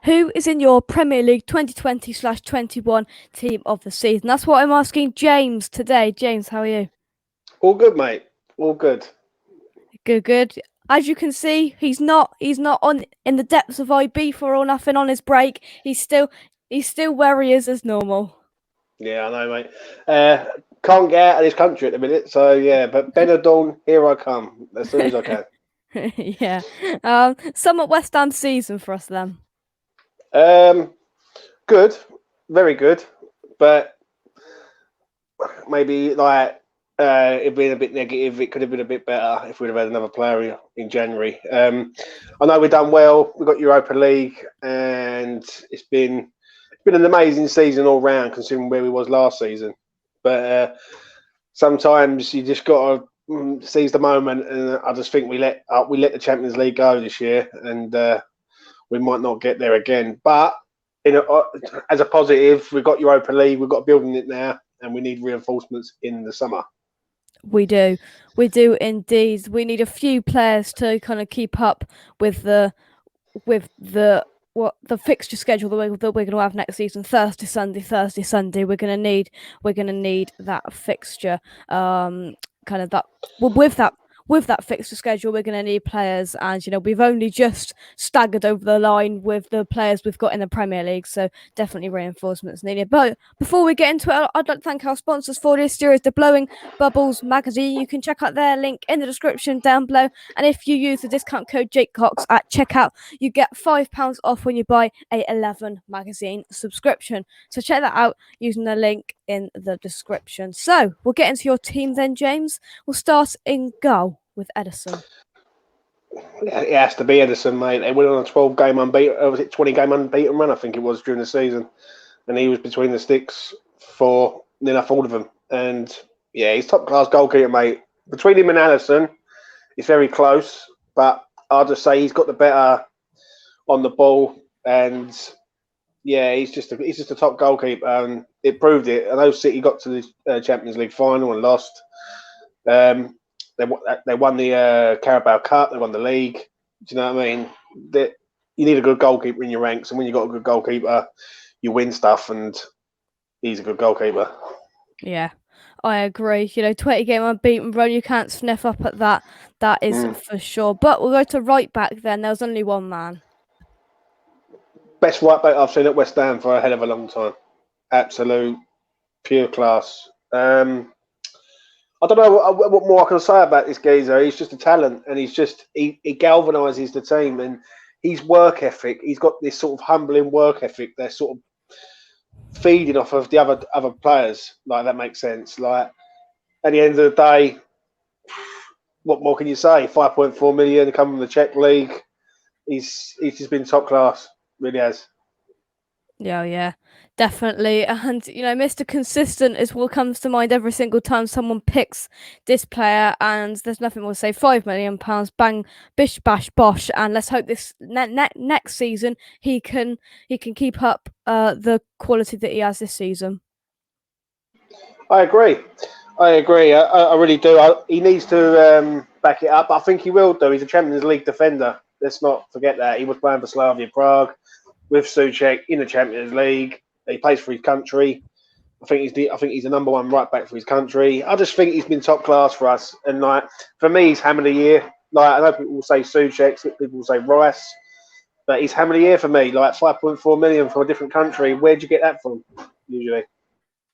Who is in your Premier League 2020/21 team of the season? That's what I'm asking James today. James, how are you? All good, mate. All good. Good, good. As you can see, he's not on in the depths of IB for all nothing on his break. He's still where he is as normal. Yeah, I know, mate. Can't get out of this country at the minute, so yeah. But Benidorm, here I come as soon as I can. Yeah. Somewhat West Ham season for us then. Um, Good, very good, but maybe it being a bit negative, it could have been a bit better if we'd have had another player in January. I know we've done well. We got Europa League, and it's been an amazing season all round, considering where we was last season. But sometimes you just got to seize the moment, and I just think we let the Champions League go this year, and we might not get there again. But as a positive, we've got Europa League, we've got building it now, and we need reinforcements in the summer. We do indeed. We need a few players to kind of keep up with the fixture schedule that we're going to have next season. Thursday, Sunday, Thursday, Sunday. We're going to need that fixture. Kind of that with that fixture schedule, we're going to need players, and we've only just staggered over the line with the players we've got in the Premier League, so definitely reinforcements needed. But before we get into it, I'd like to thank our sponsors for this series, the Blowing Bubbles magazine. You can check out their link in the description down below, and if you use the discount code JakeCox at checkout, you get £5 off when you buy a 11 magazine subscription. So check that out using the link in the description. So we'll get into your team then, James. We'll start in goal with Ederson. It has to be Edison, mate. They went on a 12-game unbeaten, was it 20-game unbeaten run? I think it was during the season, and he was between the sticks for nearly all of them. And yeah, he's top class goalkeeper, mate. Between him and Allison, it's very close, but I'll just say he's got the better on the ball, and yeah, he's just a top goalkeeper, and it proved it. I know City got to the Champions League final and lost. Um, they won the Carabao Cup. They won the league. Do you know what I mean? You need a good goalkeeper in your ranks, and when you got a good goalkeeper, you win stuff. And he's a good goalkeeper. Yeah, I agree. 20-game unbeaten run, you can't sniff up at that. That is for sure. But we'll go to right back then. There's only one man. Best right back I've seen at West Ham for a hell of a long time. Absolute pure class. I don't know what more I can say about this geezer. He's just a talent, and he galvanises the team, and his work ethic. He's got this sort of humbling work ethic. They're sort of feeding off of the other players. Like, that makes sense. Like, at the end of the day, what more can you say? 5.4 million coming from the Czech league. He's just been top class. Really has. Yeah, definitely. And Mr. Consistent is what comes to mind every single time someone picks this player, and there's nothing more to say. £5 million, bang, bish, bash, bosh, and let's hope this next season he can keep up the quality that he has this season. I agree. I really do. He needs to back it up. I think he will do. He's a Champions League defender. Let's not forget that. He was playing for Slavia Prague with Souček in the Champions League. He plays for his country. I think he's the number one right back for his country. I just think he's been top class for us. And like, for me, he's Ham of the Year. Like, I know people will say Souček, people will say Rice, but he's Ham of the Year for me. Like, 5.4 million from a different country. Where'd you get that from? Usually.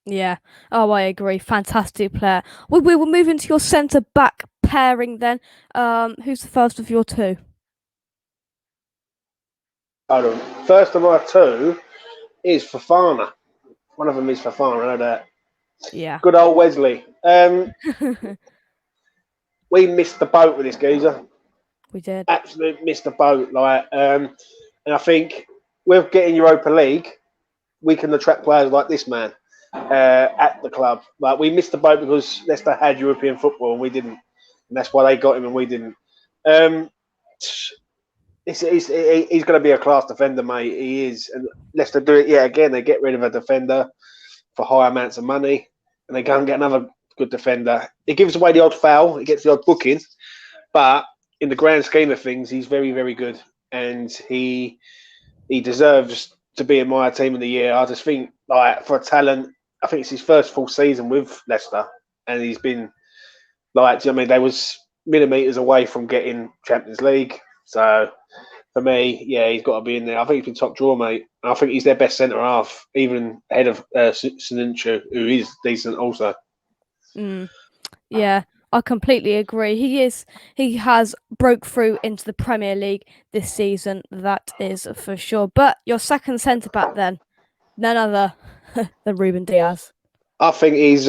Yeah. Oh, I agree. Fantastic player. We will move into your centre back pairing then. Who's the first of your two? Hold on. First of our two is Fofana. One of them is Fofana, I know that. Yeah. Good old Wesley. We missed the boat with this geezer. We did. Absolutely missed the boat. And I think with getting Europa League, we can attract players like this man at the club. Like, we missed the boat because Leicester had European football and we didn't, and that's why they got him and we didn't. He's going to be a class defender, mate. He is. And Leicester do it yet again. They get rid of a defender for high amounts of money, and they go and get another good defender. It gives away the odd foul. It gets the odd booking. But in the grand scheme of things, he's very, very good. And he he deserves to be in my team of the year. I just think, like, for talent, I think it's his first full season with Leicester, and he's been like, do you know what I mean, they was millimeters away from getting Champions League. So for me, yeah, he's got to be in there. I think he's been top drawer, mate. I think he's their best centre half, even ahead of Sinunchu, who is decent also. Yeah, I completely agree. He has broke through into the Premier League this season, that is for sure. But your second centre back then, none other than Ruben Diaz. I think he's.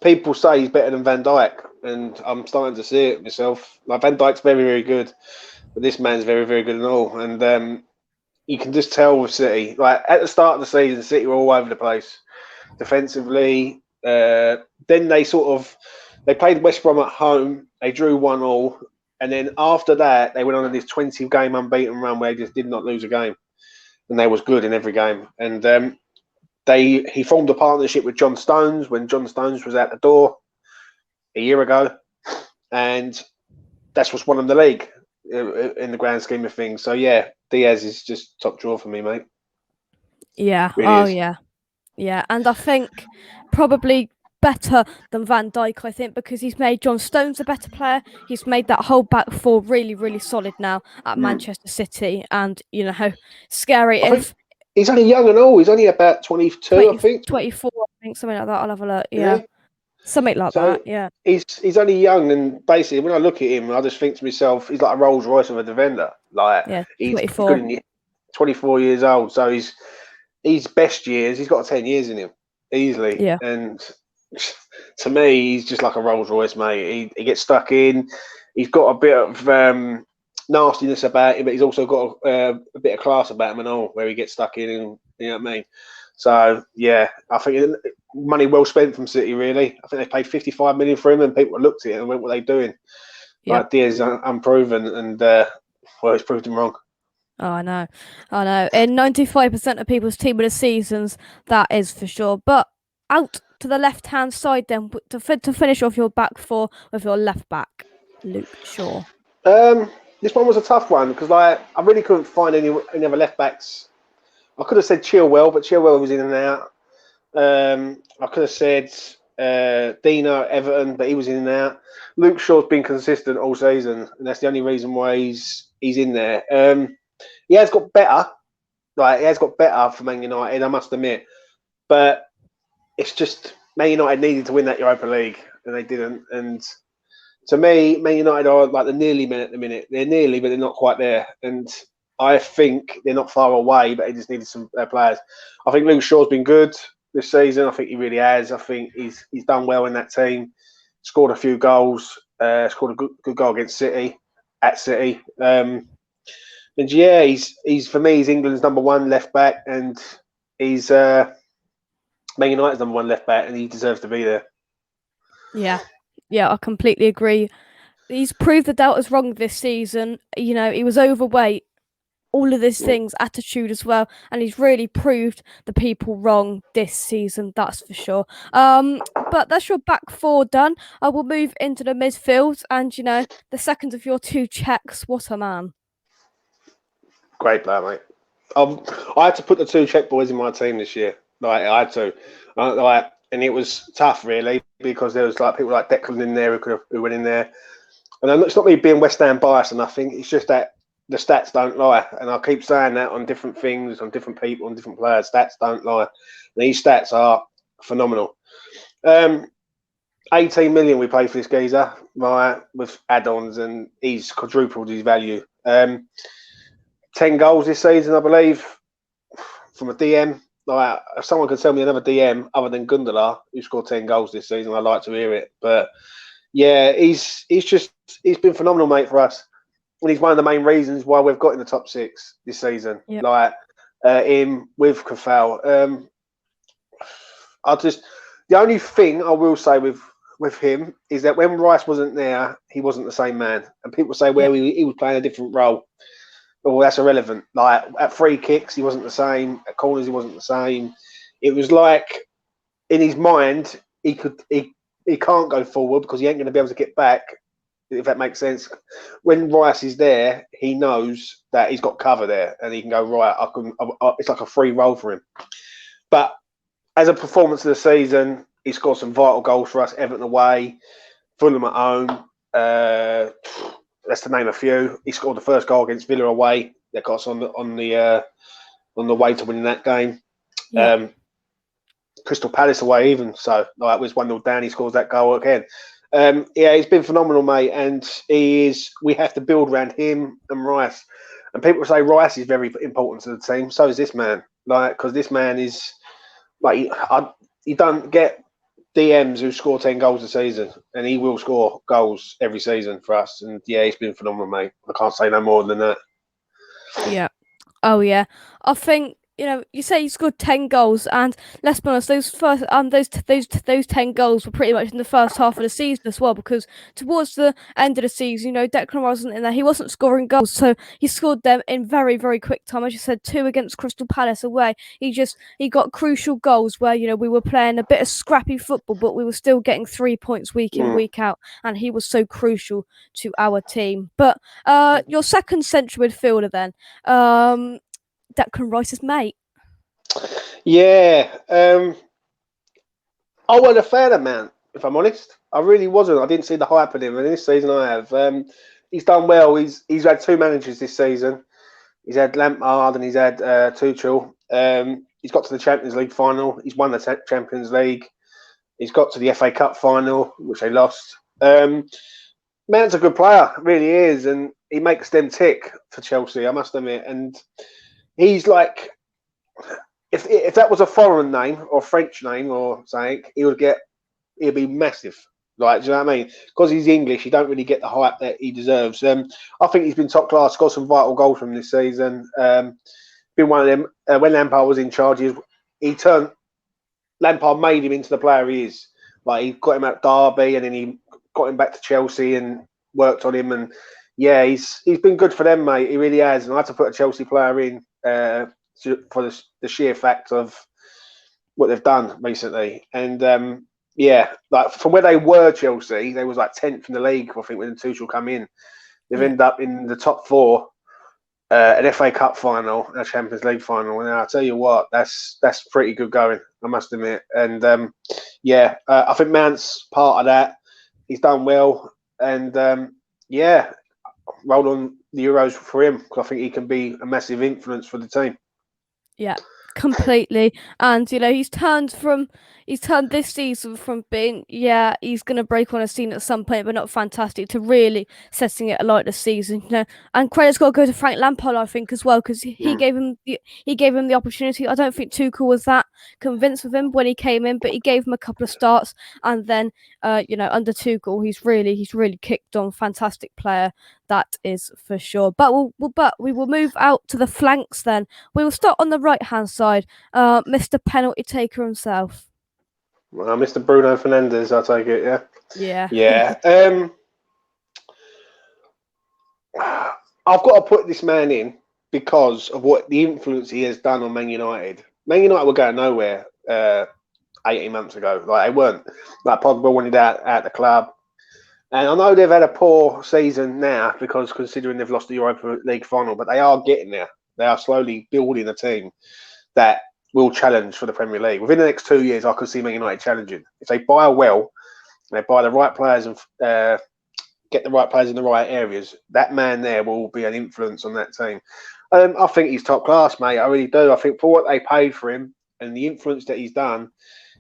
People say he's better than Van Dijk, and I'm starting to see it myself. Like, Van Dijk's very, very good, but this man's very, very good and all. And you can just tell with City, like at the start of the season, City were all over the place defensively. Then they played West Brom at home. They drew 1-1, and then after that, they went on this 20-game unbeaten run where they just did not lose a game, and they was good in every game. And he formed a partnership with John Stones when John Stones was out the door a year ago, and that's what's won him the league in the grand scheme of things. So yeah, Diaz is just top drawer for me, mate. Yeah. Really is. Yeah. And I think probably better than Van Dijk, I think, because he's made John Stones a better player. He's made that whole back four really, really solid now at Manchester City. And, you know, scary if he's only young and all. He's only about 22, I think. 24, I think, something like that. I'll have a look. Yeah. Something like So that, yeah. He's only young, and basically when I look at him, I just think to myself, he's like a Rolls Royce of a defender. Like, Yeah, he's 24. good 24 years old, so his best years, he's got 10 years in him easily. Yeah. And to me, he's just like a Rolls Royce, mate. He gets stuck in. He's got a bit of nastiness about him, but he's also got a bit of class about him and all, where he gets stuck in, and you know what I mean. So yeah, I think money well spent from City. Really, I think they paid 55 million for him, and people looked at it and went, "What are they doing?" Yeah. Like, Diaz is unproven, and well, it's proved him wrong. Oh, I know. In 95% of people's team of the seasons, that is for sure. But out to the left-hand side, then to finish off your back four with your left back, Luke Shaw. This one was a tough one because I really couldn't find any other left backs. I could have said Chilwell, but Chilwell was in and out. I could have said Dino Everton, but he was in and out. Luke Shaw's been consistent all season, and that's the only reason why he's in there. He has got better. Like, he has got better for Man United, I must admit. But it's just Man United needed to win that Europa League, and they didn't. And to me, Man United are like the nearly men at the minute. They're nearly, but they're not quite there. And I think they're not far away, but they just needed some players. I think Luke Shaw's been good this season. I think he really has. I think he's done well in that team. Scored a few goals. Scored a good goal against City, at City. And yeah, he's for me, he's England's number one left back, and he's Man United's number one left back, and he deserves to be there. Yeah, I completely agree. He's proved the doubters wrong this season. You know, he was overweight, all of these things, attitude as well, and he's really proved the people wrong this season, that's for sure. But that's your back four done. I will move into the midfield, and you know, the second of your two checks, what a man. Great player, mate. I had to put the two Czech boys in my team this year. Like, I had to, and it was tough, really, because there was like people like Declan in there who went in there. And it's not me being West Ham biased or nothing. It's just that the stats don't lie, and I keep saying that on different things, on different people, on different players. Stats don't lie. And these stats are phenomenal. 18 million we paid for this geezer, right, with add-ons, and he's quadrupled his value. 10 goals this season, I believe, from a DM. Like, if someone could tell me another DM other than Gundogan who scored 10 goals this season, I'd like to hear it. But yeah, he's been phenomenal, mate, for us. And he's one of the main reasons why we've got in the top six this season. Yep. Like, him with Kafal. The only thing I will say with him is that when Rice wasn't there, he wasn't the same man. And people say, well, he was playing a different role. Well, that's irrelevant. Like, at free kicks, he wasn't the same. At corners, he wasn't the same. It was like, in his mind, he can't go forward because he ain't going to be able to get back if that makes sense. When Rice is there, he knows that he's got cover there, and he can go right. It's like a free roll for him. But as a performance of the season, he scored some vital goals for us. Everton away, Fulham at home. That's to name a few. He scored the first goal against Villa away. That got us on the way to winning that game. Yeah. Crystal Palace away, even so, like, it was 1-0 down. He scores that goal again. He's been phenomenal, mate, and we have to build around him and Rice. And people say Rice is very important to the team. So is this man, because this man is you don't get DMs who score 10 goals a season, and he will score goals every season for us. And he's been phenomenal, mate. I can't say no more than that. Yeah. Oh yeah. I think you say you scored 10 goals, and let's be honest, those 10 goals were pretty much in the first half of the season as well, because towards the end of the season, Declan wasn't in there. He wasn't scoring goals, so he scored them in very, very quick time. As you said, 2 against Crystal Palace away. He got crucial goals where, we were playing a bit of scrappy football, but we were still getting 3 points week in, week out, and he was so crucial to our team. But your second central midfielder then, Declan Rice's mate. Yeah. I wasn't a fan of Mount, if I'm honest. I really wasn't. I didn't see the hype in him, and this season I have. He's done well. He's had 2 managers this season. He's had Lampard and he's had Tuchel. He's got to the Champions League final. He's won the Champions League. He's got to the FA Cup final, which they lost. Mount's a good player, really is, and he makes them tick for Chelsea, I must admit. And he's like, if that was a foreign name or French name or something, he'd be massive. Like, do you know what I mean? Because he's English, he don't really get the hype that he deserves. I think he's been top class, got some vital goals from this season. Been one of them. When Lampard was in charge, Lampard made him into the player he is. Like, he got him at Derby, and then he got him back to Chelsea and worked on him. And he's been good for them, mate. He really has. And I had to put a Chelsea player in for the sheer fact of what they've done recently. And like, from where they were, Chelsea, they was like 10th in the league, I think, when Tuchel come in. They've ended up in the top 4, an FA Cup final, a Champions League final. And I'll tell you what, that's pretty good going, I must admit. And I think Mount's part of that. He's done well, and roll on the Euros for him, because I think he can be a massive influence for the team. Yeah, completely. And he's turned this season from being he's gonna break on a scene at some point, but not fantastic, to really setting it alight this season. And credit's got to go to Frank Lampard, I think, as well, because he gave him the opportunity. I don't think Tuchel was that convinced with him when he came in, but he gave him a couple of starts, and then under Tuchel, he's really kicked on. Fantastic player, that is for sure. But we will move out to the flanks then. We will start on the right hand side. Mr. Penalty Taker himself. Well, Mr. Bruno Fernandes, I take it, yeah. Yeah. I've got to put this man in because of what the influence he has done on Man United. Man United were going nowhere 18 months ago. Like, they weren't. Like, Pogba wanted out the club. And I know they've had a poor season now, because considering they've lost the Europa League final, but they are getting there. They are slowly building a team that will challenge for the Premier League. Within the next 2 years, I could see Man United challenging. If they buy well, they buy the right players and get the right players in the right areas, that man there will be an influence on that team. I think he's top class, mate. I really do. I think for what they paid for him and the influence that he's done,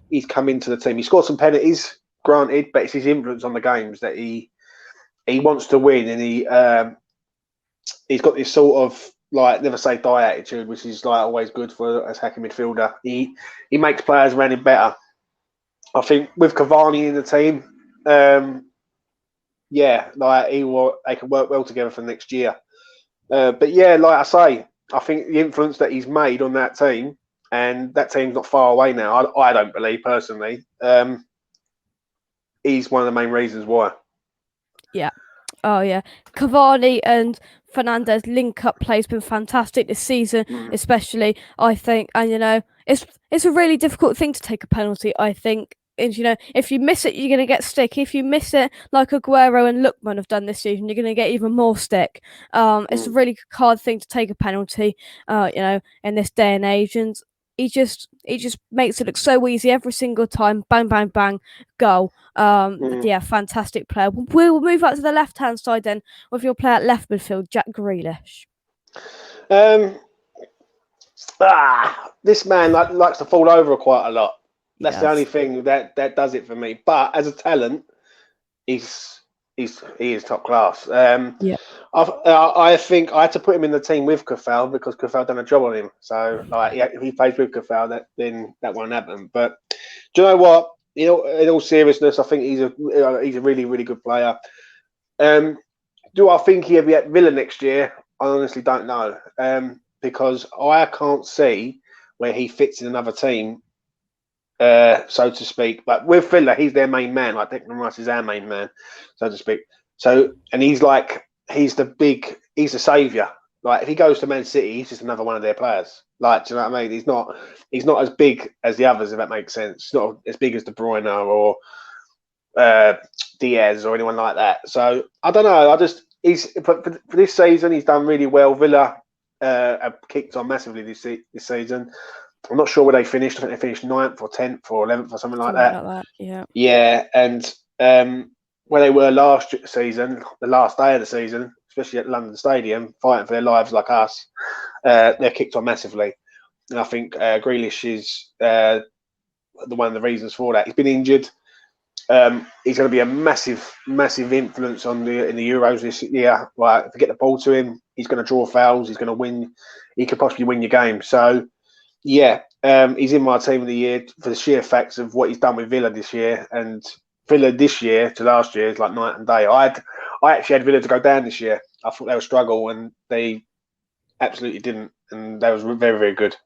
he's come into the team. He scored some penalties, granted, but it's his influence on the games that he wants to win, and he's got this sort of, like, never say die attitude, which is, like, always good for a attacking midfielder. He makes players around him better. I think with Cavani in the team, they can work well together for next year. But like I say, I think the influence that he's made on that team, and that team's not far away now. I don't believe personally. He's one of the main reasons why. Yeah. Oh yeah, Cavani and Fernandes link-up play has been fantastic this season, especially, I think. And it's a really difficult thing to take a penalty, I think, And if you miss it, you're going to get stick. If you miss it, like Aguero and Lookman have done this season, you're going to get even more stick. It's a really hard thing to take a penalty, in this day and age. And he just makes it look so easy every single time. Bang, bang, bang, goal. Yeah, fantastic player. We'll move out to the left-hand side then with your player at left midfield, Jack Grealish. This man likes to fall over quite a lot. That's the Yes. only thing that does it for me. But as a talent, he is top class. Yeah. I think I had to put him in the team with Kufal because Kufal done a job on him. So if he plays with Kufal, then that won't happen. But do you know what? In all seriousness, I think he's a really, really good player. Do I think he'll be at Villa next year? I honestly don't know. Because I can't see where he fits in another team, so to speak. But with Villa, he's their main man. Like Declan Rice is our main man, so to speak. So, and he's the saviour. Like if he goes to Man City, he's just another one of their players. Like, do you know what I mean? He's not as big as the others, if that makes sense. He's not as big as De Bruyne or Diaz or anyone like that. So I don't know. For this season, he's done really well. Villa have kicked on massively this season. I'm not sure where they finished. I think they finished 9th or 10th or 11th or something like that. Yeah. Yeah, and where they were last season, the last day of the season, especially at London Stadium, fighting for their lives like us, they're kicked on massively. And I think Grealish is one of the reasons for that. He's been injured. He's going to be a massive, massive influence in the Euros this year. Like, if you get the ball to him, he's going to draw fouls. He's going to win. He could possibly win your game. So, yeah, he's in my team of the year for the sheer facts of what he's done with Villa this year. And Villa this year to last year is like night and day. I actually had Villa to go down this year. I thought they would struggle, and they absolutely didn't. And that was very, very good.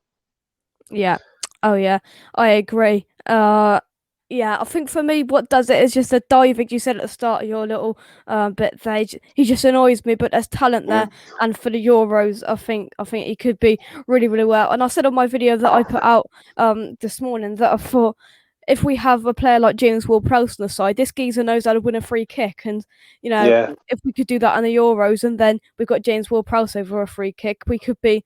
Yeah. Oh, yeah. I agree. Yeah, I think for me, what does it is just the diving. You said at the start of your little bit there, he just annoys me. But there's talent there, and for the Euros, I think he could be really, really well. And I said on my video that I put out this morning that I thought if we have a player like James Ward-Prowse on the side, this geezer knows how to win a free kick, and if we could do that in the Euros, and then we've got James Ward-Prowse over a free kick, we could be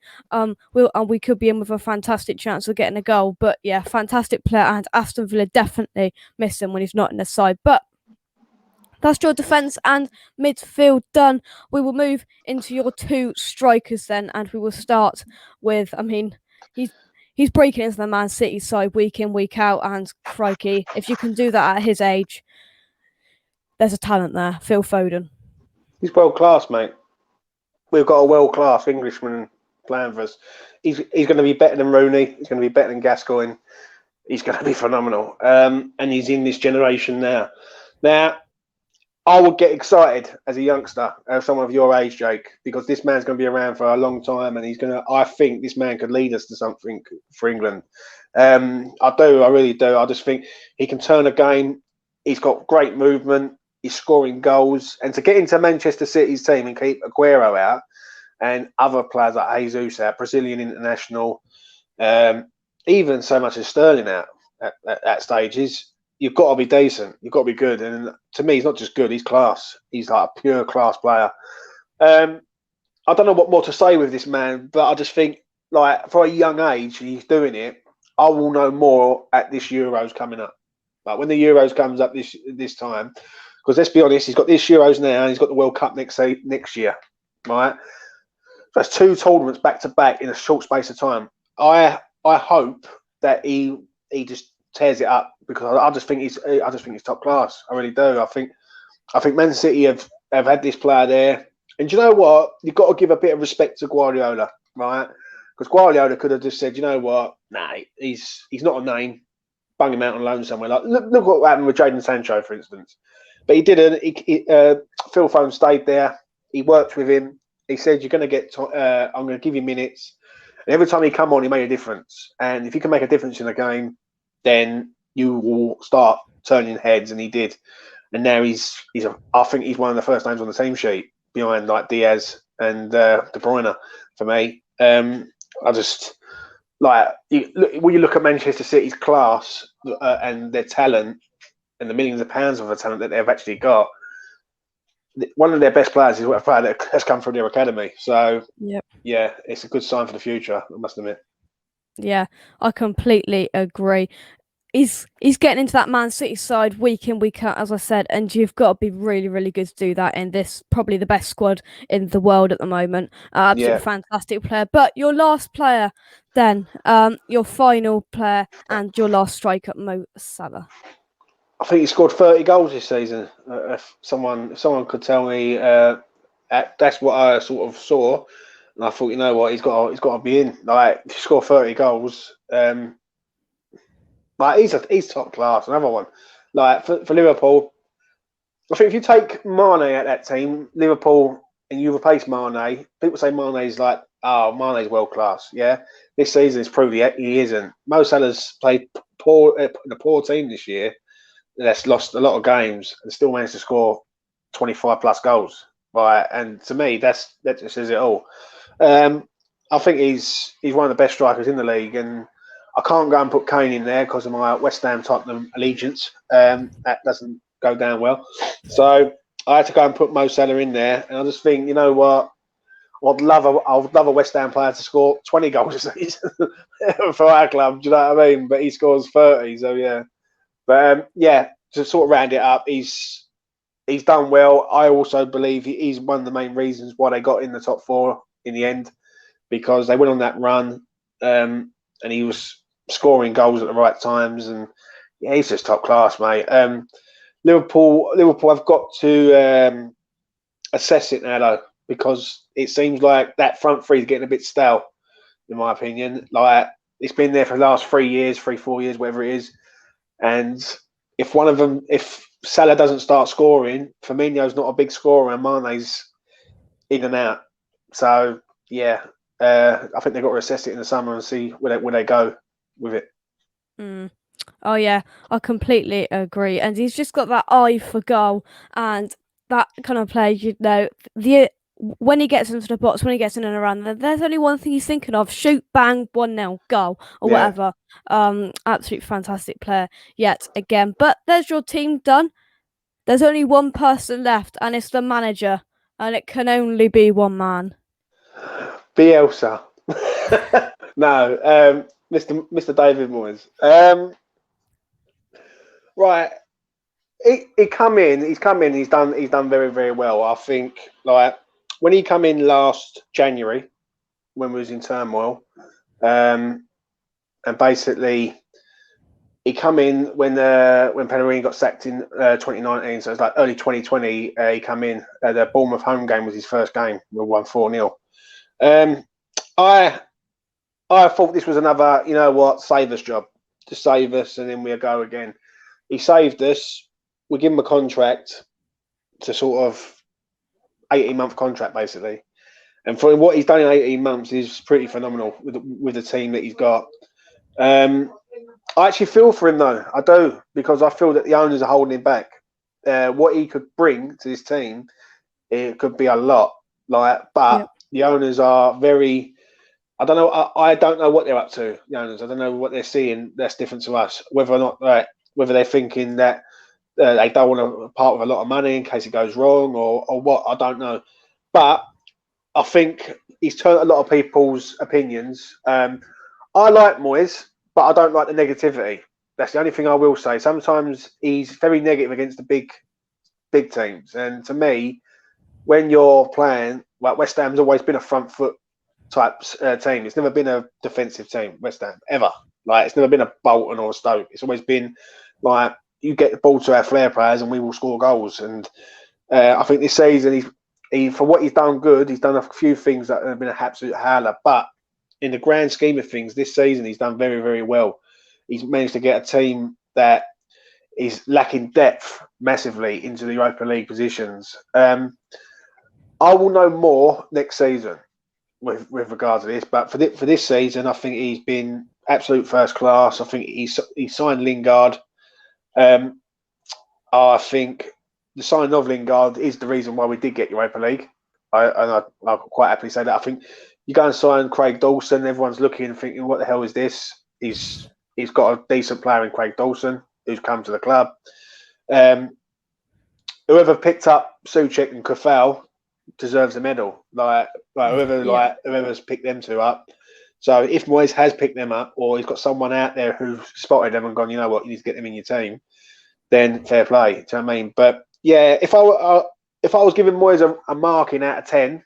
we could be in with a fantastic chance of getting a goal. But yeah, fantastic player, and Aston Villa definitely miss him when he's not in the side. But that's your defence and midfield done. We will move into your two strikers then, and we will start with, he's breaking into the Man City side week in, week out, and crikey, if you can do that at his age, there's a talent there. Phil Foden. He's world class, mate. We've got a world class Englishman playing for us. He's going to be better than Rooney. He's going to be better than Gascoigne. He's going to be phenomenal. And he's in this generation now. Now, I would get excited as a youngster, as someone of your age, Jake, because this man's going to be around for a long time, and I think this man could lead us to something for England. I really do. I just think he can turn a game. He's got great movement. He's scoring goals, and to get into Manchester City's team and keep Aguero out and other players like Jesus out, Brazilian international, even so much as Sterling out at stages. You've got to be decent. You've got to be good. And to me, he's not just good. He's class. He's like a pure class player. I don't know what more to say with this man, but I just think, like, for a young age, he's doing it. I will know more at this Euros coming up. Like, when the Euros comes up this time, because let's be honest, he's got this Euros now, and he's got the World Cup next year, right? So that's 2 tournaments back to back in a short space of time. I hope that he just tears it up, because I just think he's top class. I really do. I think Man City have had this player there, and you know what? You've got to give a bit of respect to Guardiola, right? Because Guardiola could have just said, you know what? Nah, he's not a name. Bung him out on loan somewhere. Like look what happened with Jadon Sancho, for instance. But he didn't. Phil Foden stayed there. He worked with him. He said, "You're going to get. I'm going to give you minutes." And every time he come on, he made a difference. And if you can make a difference in a game, then you will start turning heads. And he did. And now I think he's one of the first names on the team sheet behind like Diaz and De Bruyne for me. like when you look at Manchester City's class and their talent and the millions of pounds of the talent that they've actually got, one of their best players is a player that has come from their academy. So Yep. yeah, it's a good sign for the future, I must admit. Yeah, I completely agree. He's getting into that Man City side week in, week out, as I said, and you've got to be really, really good to do that in this probably the best squad in the world at the moment. Yeah, Absolutely fantastic player. But your last player, then, your final player and your last striker, Mo Salah. I think he scored 30 goals this season. If someone could tell me, that's what I sort of saw, and I thought, you know what, he's got to be in. Like, if you score 30 goals, like he's top class. Another one, like for Liverpool, I think if you take Mane at that team, Liverpool, and you replace Mane, people say Mane's like, oh, Mane's world class. Yeah, this season has proved he isn't. Mo Salah's played poor in a poor team this year that's lost a lot of games and still managed to score 25 plus goals. Right, and to me, that just says it all. I think he's one of the best strikers in the league, and I can't go and put Kane in there because of my West Ham Tottenham allegiance. That doesn't go down well, so I had to go and put Mo Salah in there, and I just think, you know what, I would love a West Ham player to score 20 goals a season for our club. Do you know what I mean? But he scores 30, so yeah. But yeah, to sort of round it up, he's done well. I also believe he's one of the main reasons why they got in the top four in the end, because they went on that run, and he was scoring goals at the right times, and yeah, he's just top class, mate. Liverpool have got to assess it now though, because it seems like that front three is getting a bit stale, in my opinion. Like, it's been there for the last 3 years, 4 years, whatever it is. And if Salah doesn't start scoring, Firmino's not a big scorer, and Mane's in and out. So yeah, I think they've got to assess it in the summer and see where they go with it. Mm. Oh yeah, I completely agree. And he's just got that eye for goal and that kind of play, the when he gets into the box, when he gets in and around, there's only one thing he's thinking of: shoot, bang, 1-0, goal, or Yeah. whatever. Absolute fantastic player yet again. But there's your team done. There's only one person left, and it's the manager, and it can only be one man. Bielsa. No, Mr. David Moyes. Right. He's come in. He's done very, very well. I think, like, when he come in last January, when we was in turmoil, and basically he come in when Pellegrini got sacked in 2019. So it's like early 2020. He come in. The Bournemouth home game was his first game. We won 4-0. I thought this was another, you know what, save us job. Just save us, and then we'll go again. He saved us. We give him a contract to sort of 18-month contract, basically. And for what he's done in 18 months is pretty phenomenal with the team that he's got. I actually feel for him, though. I do, because I feel that the owners are holding him back. What he could bring to this team, it could be a lot. But the owners are very... I don't know. I don't know what they're up to, the owners. I don't know what they're seeing that's different to us. Whether or not, whether they're thinking that they don't want to part with a lot of money in case it goes wrong, or what, I don't know. But I think he's turned a lot of people's opinions. I like Moyes, but I don't like the negativity. That's the only thing I will say. Sometimes he's very negative against the big teams, and to me, when you're playing, like, West Ham's always been a front foot type team. It's never been a defensive team, West Ham, ever. Like, it's never been a Bolton or a Stoke. It's always been like, you get the ball to our flair players and we will score goals. And I think this season, he for what he's done good, he's done a few things that have been an absolute howler. But in the grand scheme of things, this season he's done very, very well. He's managed to get a team that is lacking depth massively into the Europa League positions. I will know more next season with regards to this, but for this season, I think he's been absolute first class. I think he signed Lingard. I think the signing of Lingard is the reason why we did get Europa League. I quite happily say that. I think You go and sign Craig Dawson. Everyone's looking and thinking, "What the hell is this?" He's got a decent player in Craig Dawson who's come to the club. Whoever picked up Souček and Kafal deserves a medal. Whoever's picked them two up. So if Moyes has picked them up, or he's got someone out there who's spotted them and gone, you know what, you need to get them in your team, then fair play. Do you know what I mean? But yeah, if I was giving Moyes a marking out of 10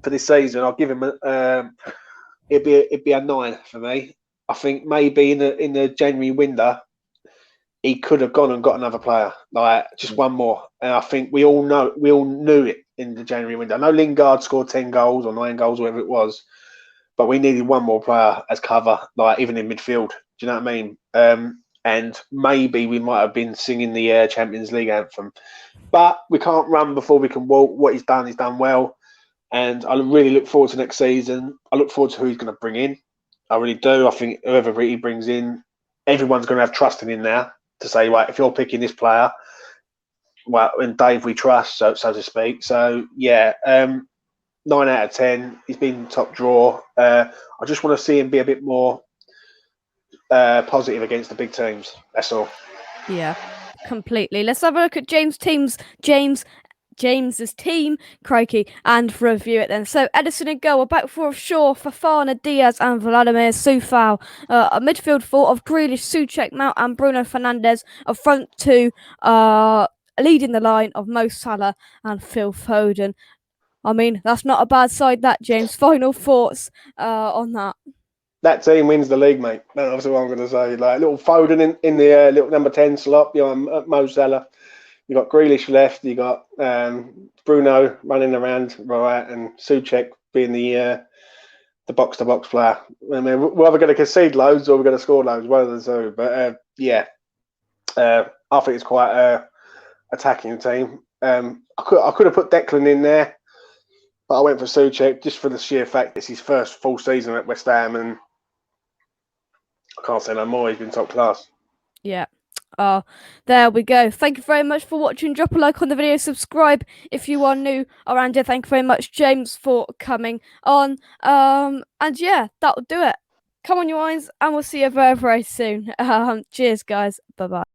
for this season, I'll give him it'd be a 9 for me. I think maybe in the January window, he could have gone and got another player, like just one more. And I think we all knew it in the January window. I know Lingard scored 10 goals or 9 goals, whatever it was, but we needed one more player as cover, like even in midfield. Do you know what I mean? And maybe we might have been singing the Champions League anthem, but we can't run before we can walk. What he's done well, and I really look forward to next season. I look forward to who he's going to bring in. I really do. I think whoever he brings in, everyone's going to have trust in him now to say, right, if you're picking this player, well, and Dave we trust, so to speak. So yeah, 9 out of 10. He's been top draw. I just want to see him be a bit more positive against the big teams. That's all. Yeah, completely. Let's have a look at James's team, crikey, and review it then. So Ederson in goal, a back four of Shaw, Fofana, Diaz, and Vladimir Coufal. A midfield four of Grealish, Souček, Mount, and Bruno Fernandes. A front two, leading the line of Mo Salah and Phil Foden. I mean, that's not a bad side, that, James. Final thoughts on that? That team wins the league, mate. That's what I'm going to say. Like little Foden in the little number 10 slot, Mo Salah. You got Grealish left. You got Bruno running around, right, and Souček being the box-to-box player. I mean, we're either going to concede loads or we're going to score loads, one of the two. But yeah, I think it's quite a attacking team. I could have put Declan in there, but I went for Souček just for the sheer fact it's his first full season at West Ham, and I can't say no more. He's been top class. Yeah. There we go. Thank you very much for watching. Drop a like on the video, subscribe if you are new around here. Thank you very much, James, for coming on. And yeah, that'll do it. Come on, you eyes, and we'll see you very, very soon. Cheers, guys. Bye-bye.